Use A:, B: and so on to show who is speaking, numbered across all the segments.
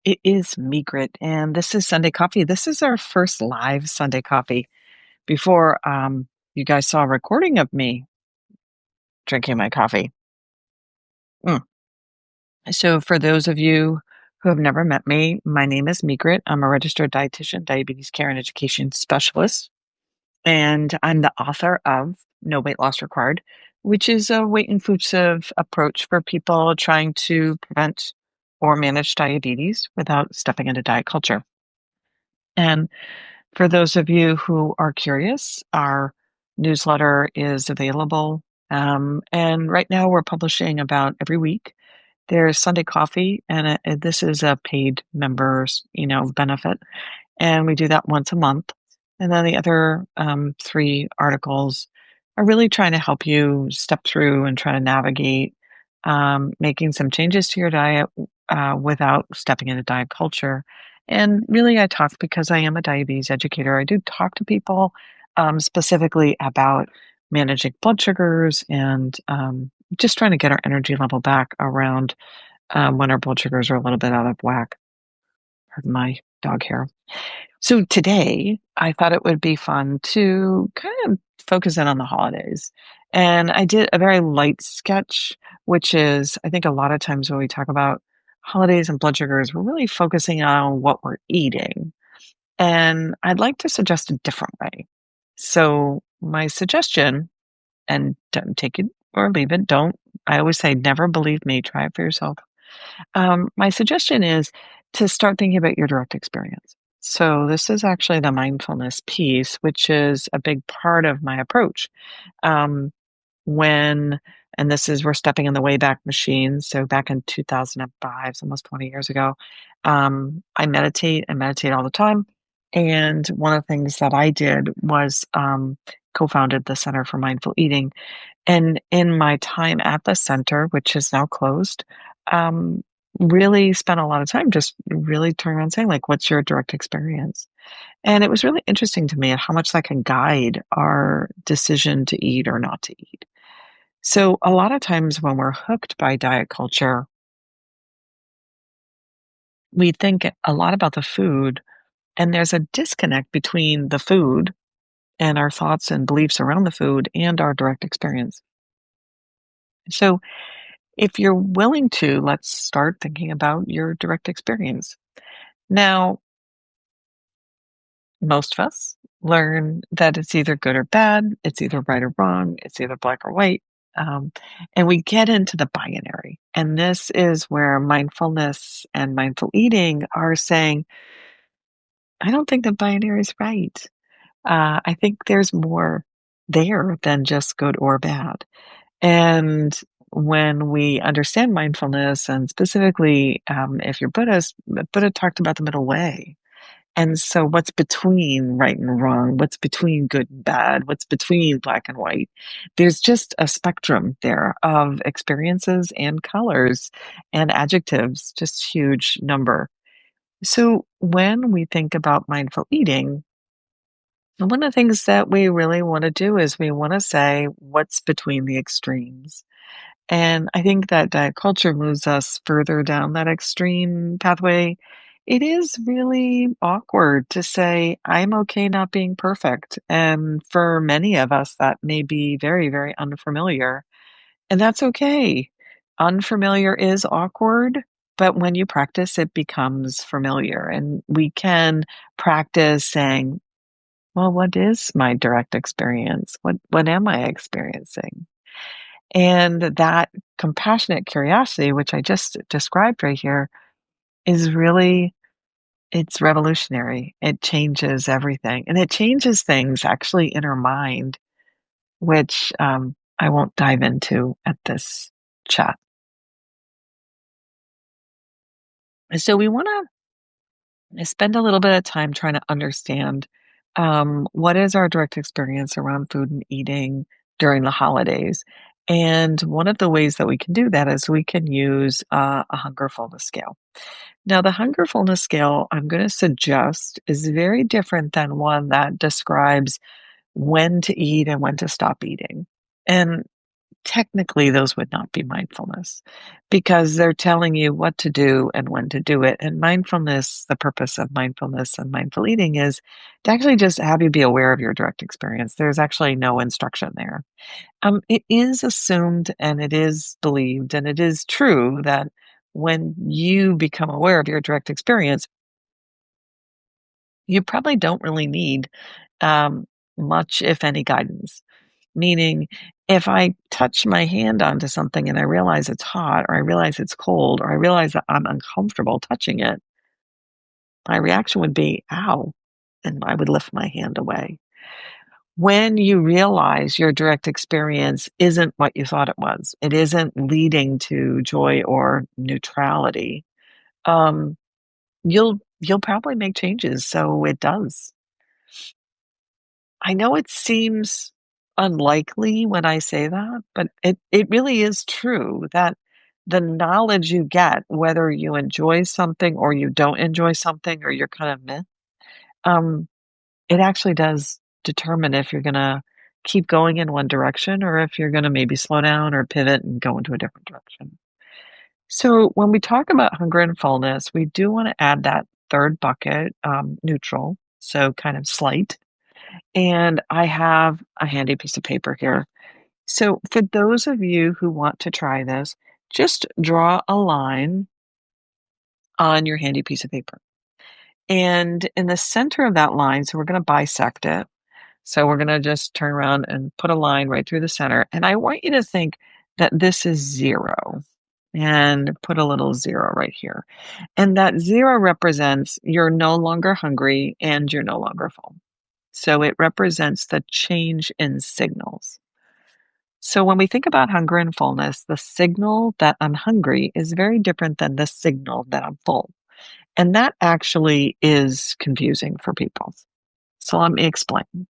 A: It is Megrette, and this is Sunday Coffee. This is our first live Sunday Coffee before you guys saw a recording of me drinking my coffee. Mm. So, for those of you who have never met me, my name is Megrette. I'm a registered dietitian, diabetes care and education specialist, and I'm the author of No Weight Loss Required, which is a weight inclusive approach for people trying to prevent or manage diabetes without stepping into diet culture. And for those of you who are curious, our newsletter is available. And right now we're publishing about every week. There's Sunday Coffee, and this is a paid members, benefit. And we do that once a month. And then the other three articles are really trying to help you step through and try to navigate making some changes to your diet without stepping into diet culture. And really, I talk because I am a diabetes educator. I do talk to people specifically about managing blood sugars and just trying to get our energy level back around when our blood sugars are a little bit out of whack. Pardon my dog hair. So today, I thought it would be fun to kind of focus in on the holidays. And I did a very light sketch, which is, I think a lot of times when we talk about holidays and blood sugars, we're really focusing on what we're eating. And I'd like to suggest a different way. So my suggestion, and don't take it or leave it, don't, I always say, never believe me, try it for yourself. My suggestion is to start thinking about your direct experience. So, this is actually the mindfulness piece, which is a big part of my approach. Um, when, and this is, we're stepping in the Wayback Machine. So, back in 2005, so almost 20 years ago, I meditate all the time. And one of the things that I did was co founded the Center for Mindful Eating, and in my time at the center, which is now closed, um, really spent a lot of time just really turning around saying, like, what's your direct experience? And it was really interesting to me at how much that can guide our decision to eat or not to eat. So a lot of times when we're hooked by diet culture, we think a lot about the food, and there's a disconnect between the food and our thoughts and beliefs around the food and our direct experience. So if you're willing to, let's start thinking about your direct experience. Now, most of us learn that it's either good or bad, it's either right or wrong, it's either black or white. Um, and we get into the binary. And this is where mindfulness and mindful eating are saying, I don't think the binary is right. I think there's more there than just good or bad. And when we understand mindfulness, and specifically, if you're Buddhist, Buddha talked about the middle way. And so, what's between right and wrong? What's between good and bad? What's between black and white? There's just a spectrum there of experiences and colors and adjectives, just huge number. So, when we think about mindful eating, one of the things that we really want to do is we want to say what's between the extremes. And I think that diet culture moves us further down that extreme pathway. It is really awkward to say, I'm okay not being perfect. And for many of us, that may be very, very unfamiliar. And that's okay. Unfamiliar is awkward, but when you practice, it becomes familiar. And we can practice saying, well, what is my direct experience? What am I experiencing? And that compassionate curiosity, which I just described right here, is really it's revolutionary. It changes everything. And it changes things actually in our mind, which I won't dive into at this chat. So we want to spend a little bit of time trying to understand what is our direct experience around food and eating during the holidays. And one of the ways that we can do that is we can use a hunger fullness scale. Now, the hunger fullness scale I'm going to suggest is very different than one that describes when to eat and when to stop eating. And technically those would not be mindfulness because they're telling you what to do and when to do it. And mindfulness, the purpose of mindfulness and mindful eating is to actually just have you be aware of your direct experience. There's actually no instruction there. It is assumed and it is believed and it is true that when you become aware of your direct experience, you probably don't really need um, much, if any, guidance. Meaning, if I touch my hand onto something and I realize it's hot, or I realize it's cold, or I realize that I'm uncomfortable touching it, my reaction would be, ow, and I would lift my hand away. When you realize your direct experience isn't what you thought it was, it isn't leading to joy or neutrality, um, you'll probably make changes so it does. I know it seems unlikely when I say that, but it really is true that the knowledge you get, whether you enjoy something or you don't enjoy something or you're kind of meh, um, it actually does determine if you're gonna keep going in one direction or if you're gonna maybe slow down or pivot and go into a different direction. So when we talk about hunger and fullness, we do want to add that third bucket, neutral, so kind of slight. And I have a handy piece of paper here. So for those of you who want to try this, just draw a line on your handy piece of paper. And in the center of that line, so we're going to bisect it. So we're going to just turn around and put a line right through the center. And I want you to think that this is 0 and put a little 0 right here. And that 0 represents you're no longer hungry and you're no longer full. So it represents the change in signals. So when we think about hunger and fullness, the signal that I'm hungry is very different than the signal that I'm full. And that actually is confusing for people. So let me explain.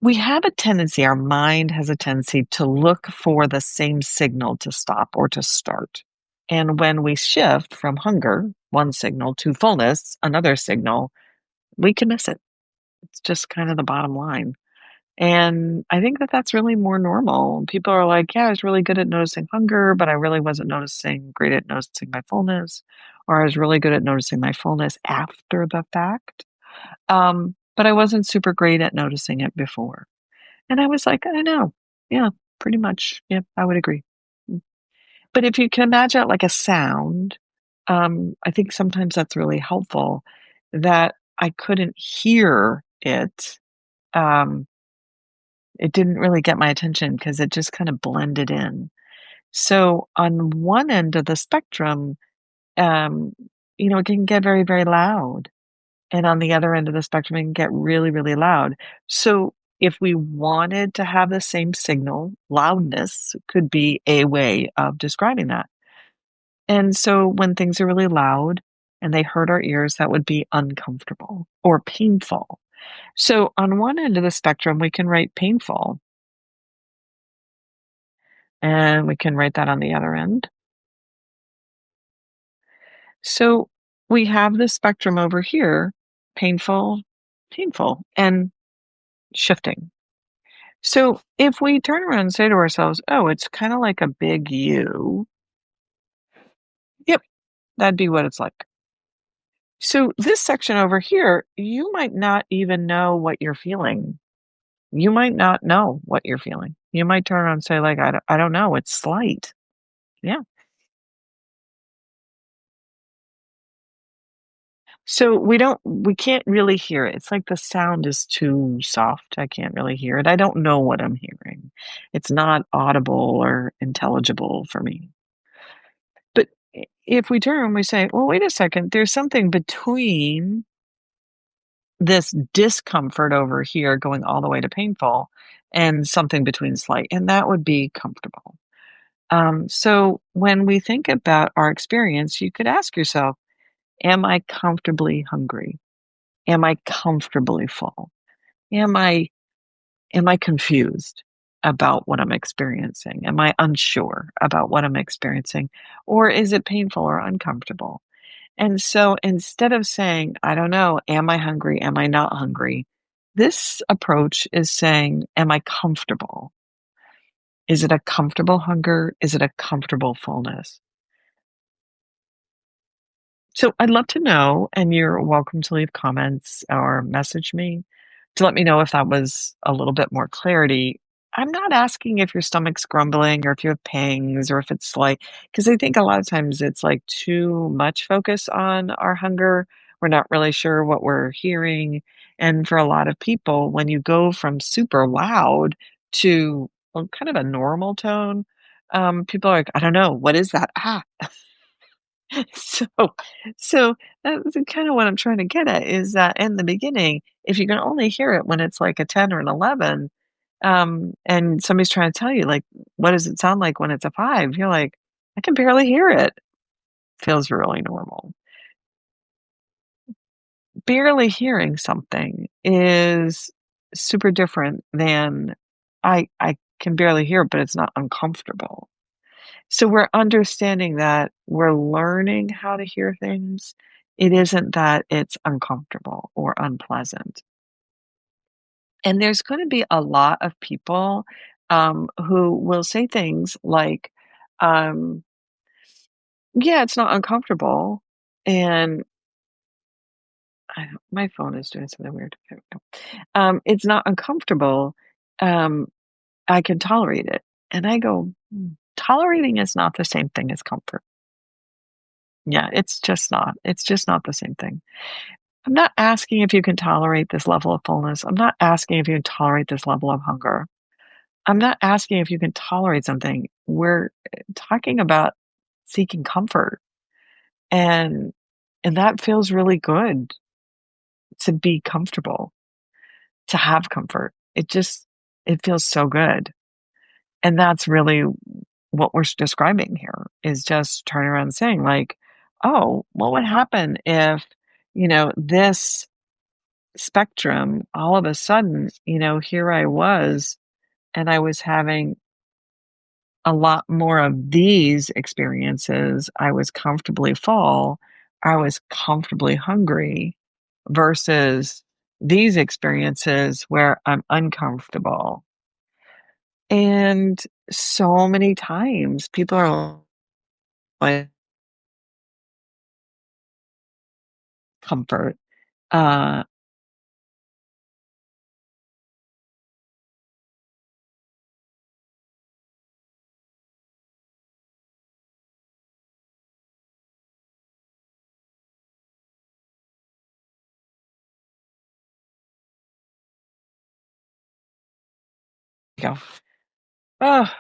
A: We have a tendency, our mind has a tendency to look for the same signal to stop or to start. And when we shift from hunger, one signal, to fullness, another signal, we can miss it. It's just kind of the bottom line. And I think that that's really more normal. People are like, yeah, I was really good at noticing hunger, but I really wasn't great at noticing my fullness. Or I was really good at noticing my fullness after the fact. But I wasn't super great at noticing it before. And I was like, I know. Yeah, pretty much. Yeah, I would agree. But if you can imagine it like a sound, I think sometimes that's really helpful that I couldn't hear it. Um, it didn't really get my attention because it just kind of blended in. So on one end of the spectrum, um, it can get very, very loud. And on the other end of the spectrum, it can get really, really loud. So if we wanted to have the same signal, loudness could be a way of describing that. And so when things are really loud and they hurt our ears, that would be uncomfortable or painful. So on one end of the spectrum, we can write painful. And we can write that on the other end. So we have this spectrum over here, painful, painful, and shifting. So if we turn around and say to ourselves, oh, it's kind of like a big U, yep, that'd be what it's like. So this section over here, you might not even know what you're feeling. You might not know what you're feeling. You might turn around and say, like, I don't know, it's slight. Yeah. So we can't really hear it. It's like the sound is too soft. I can't really hear it. I don't know what I'm hearing. It's not audible or intelligible for me. But if we turn and we say, well, wait a second, there's something between this discomfort over here going all the way to painful and something between slight, and that would be comfortable. So when we think about our experience, you could ask yourself, am I comfortably hungry? Am I comfortably full? Am I confused about what I'm experiencing? Am I unsure about what I'm experiencing? Or is it painful or uncomfortable? And so instead of saying, I don't know, am I hungry? Am I not hungry? This approach is saying, am I comfortable? Is it a comfortable hunger? Is it a comfortable fullness? So I'd love to know, and you're welcome to leave comments or message me to let me know if that was a little bit more clarity. I'm not asking if your stomach's grumbling or if you have pangs or if it's like, because I think a lot of times it's like too much focus on our hunger. We're not really sure what we're hearing. And for a lot of people, when you go from super loud to kind of a normal tone, people are like, I don't know, what is that? Ah, so so that's kinda what I'm trying to get at is that in the beginning, if you can only hear it when it's like a 10 or an 11, and somebody's trying to tell you, like, "What does it sound like when it's a 5?" You're like, "I can barely hear it." Feels really normal. Barely hearing something is super different than, I can barely hear it, but it's not uncomfortable. So we're understanding that we're learning how to hear things. It isn't that it's uncomfortable or unpleasant. And there's going to be a lot of people who will say things like, um, yeah, it's not uncomfortable. And my phone is doing something weird. There we go. It's not uncomfortable. Um, I can tolerate it. And I go, "Hmm, tolerating is not the same thing as comfort." Yeah, it's just not. It's just not the same thing. I'm not asking if you can tolerate this level of fullness. I'm not asking if you can tolerate this level of hunger. I'm not asking if you can tolerate something. We're talking about seeking comfort. And and that feels really good to be comfortable, to have comfort. It feels so good. And that's really what we're describing here is just turning around and saying like, "Oh, what would happen if, this spectrum, all of a sudden, here I was, and I was having a lot more of these experiences. I was comfortably full, I was comfortably hungry, versus these experiences where I'm uncomfortable." And so many times people are like, comfort. Uh, go, "Oh,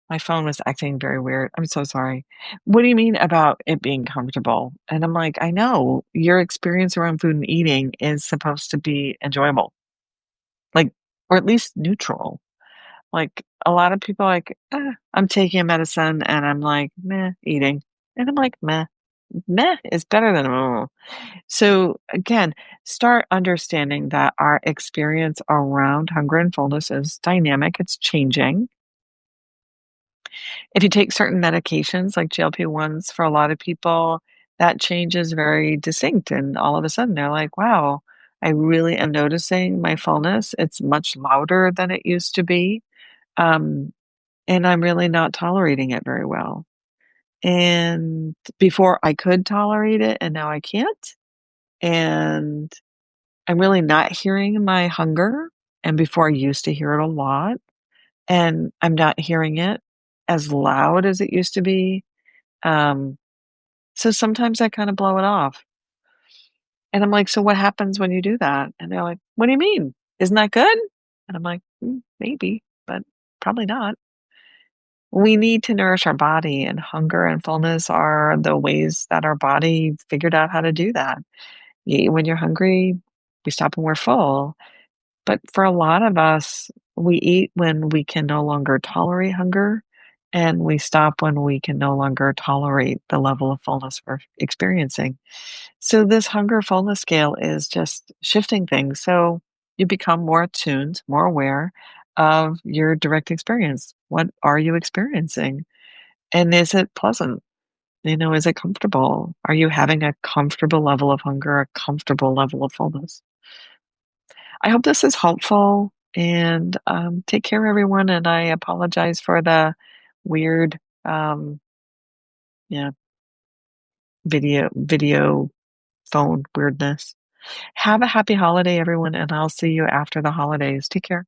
A: my phone was acting very weird. I'm so sorry. What do you mean about it being comfortable?" And I'm like, "I know your experience around food and eating is supposed to be enjoyable, like, or at least neutral." Like, a lot of people are like, I'm taking a medicine," and I'm like, "Meh, eating." And I'm like, "Meh." Meh is better than oh. So again, start understanding that our experience around hunger and fullness is dynamic. It's changing. If you take certain medications like GLP-1s for a lot of people, that change is very distinct. And all of a sudden they're like, wow, I really am noticing my fullness. It's much louder than it used to be. Um, and I'm really not tolerating it very well. And before I could tolerate it, and now I can't. And I'm really not hearing my hunger. And before I used to hear it a lot, and I'm not hearing it as loud as it used to be. Um, so sometimes I kind of blow it off. And I'm like, "So what happens when you do that?" And they're like, "What do you mean? Isn't that good?" And I'm like, maybe, but probably not." We need to nourish our body, and hunger and fullness are the ways that our body figured out how to do that. You eat when you're hungry, we stop when we're full. But for a lot of us, we eat when we can no longer tolerate hunger, and we stop when we can no longer tolerate the level of fullness we're experiencing. So this hunger fullness scale is just shifting things. So you become more attuned, more aware of your direct experience. What are you experiencing? And is it pleasant? Is it comfortable? Are you having a comfortable level of hunger, a comfortable level of fullness? I hope this is helpful. And take care, everyone. And I apologize for the weird, yeah, video phone weirdness. Have a happy holiday, everyone, and I'll see you after the holidays. Take care.